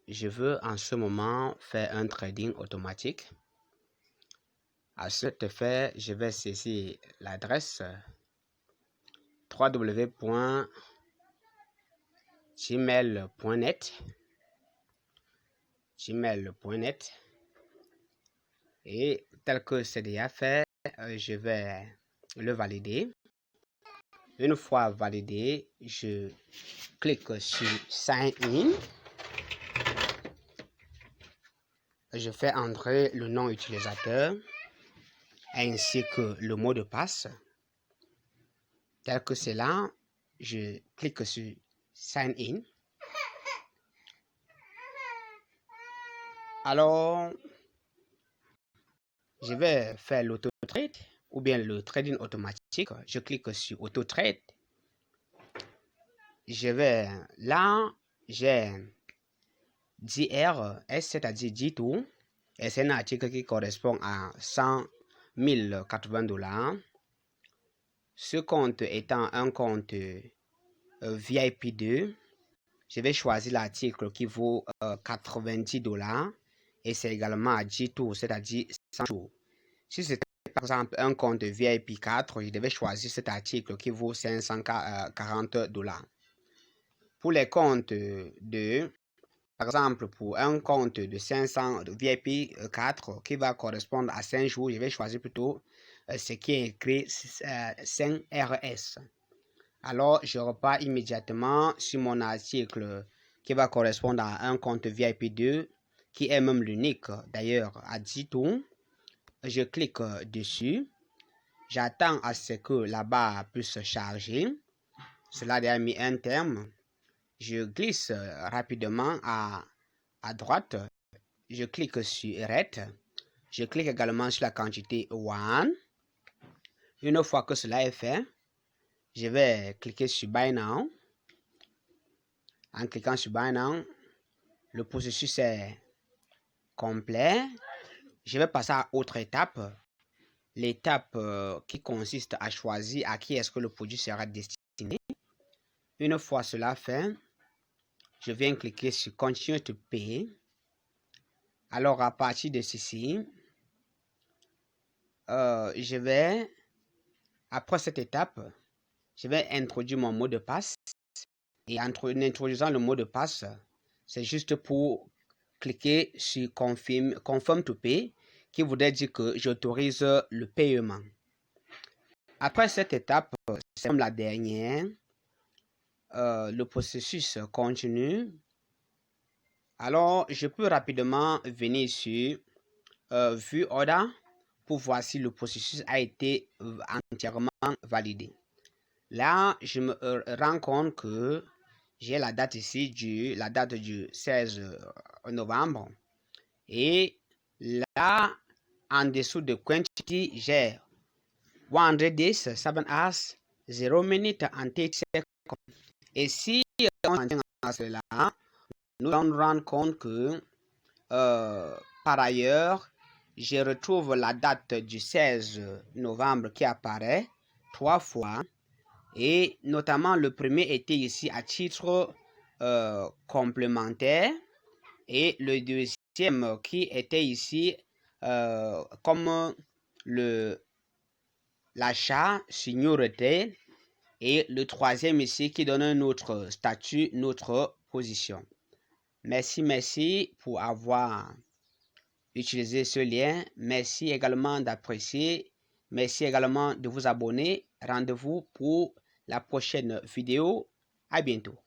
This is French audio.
je veux en ce moment faire un trading automatique. À cet effet, je vais saisir l'adresse www.gmail.net et tel que c'est déjà fait, je vais le valider. Une fois validé, je clique sur Sign In. Je fais entrer le nom utilisateur ainsi que le mot de passe. Tel que c'est là, je clique sur Sign In. Alors, je vais faire l'auto-trade ou bien le trading automatique. Je clique sur auto-trade. Je vais là, j'ai DR, c'est-à-dire G2, et c'est un article qui correspond à 100 080 $. Ce compte étant un compte VIP 2, je vais choisir l'article qui vaut 90 $, et c'est également à G2, c'est-à-dire 100 jours. Si c'était par exemple un compte VIP 4, je devais choisir cet article qui vaut 540 $. Pour les comptes de, par exemple, pour un compte de 500 de VIP 4 qui va correspondre à 5 jours, je vais choisir plutôt ce qui est écrit 5 RS. Alors, je repars immédiatement sur mon article qui va correspondre à un compte VIP 2 qui est même l'unique d'ailleurs à G2. Je clique dessus. J'attends à ce que la barre puisse charger. Cela a mis un terme. Je glisse rapidement à droite. Je clique sur Red. Je clique également sur la quantité 1. Une fois que cela est fait, je vais cliquer sur Buy Now. En cliquant sur Buy Now, le processus est complet. Je vais passer à autre étape. L'étape qui consiste à choisir à qui est-ce que le produit sera destiné. Une fois cela fait, je viens cliquer sur Continue to Pay. Alors à partir de ceci, après cette étape, je vais introduire mon mot de passe. Et en introduisant le mot de passe, c'est juste pour cliquer sur Confirm to Pay, qui voudrait dire que j'autorise le paiement. Après cette étape, c'est comme la dernière, le processus continue. Alors, je peux rapidement venir sur View Order pour voir si le processus a été entièrement validé. Là, je me rends compte que j'ai la date ici, la date du 16 novembre. Et là, en dessous de Quantity, j'ai 100 days, 7 hours, 0 minutes and 30 seconds. Et si on tient à cela, nous allons rendre compte que par ailleurs, je retrouve la date du 16 novembre qui apparaît 3 fois. Et notamment, le premier était ici à titre complémentaire. Et le deuxième qui était ici comme l'achat signorité. Et le troisième ici qui donne un autre statut, notre position. Merci pour avoir utilisé ce lien. Merci également d'apprécier. Merci également de vous abonner. Rendez-vous pour la prochaine vidéo. À bientôt.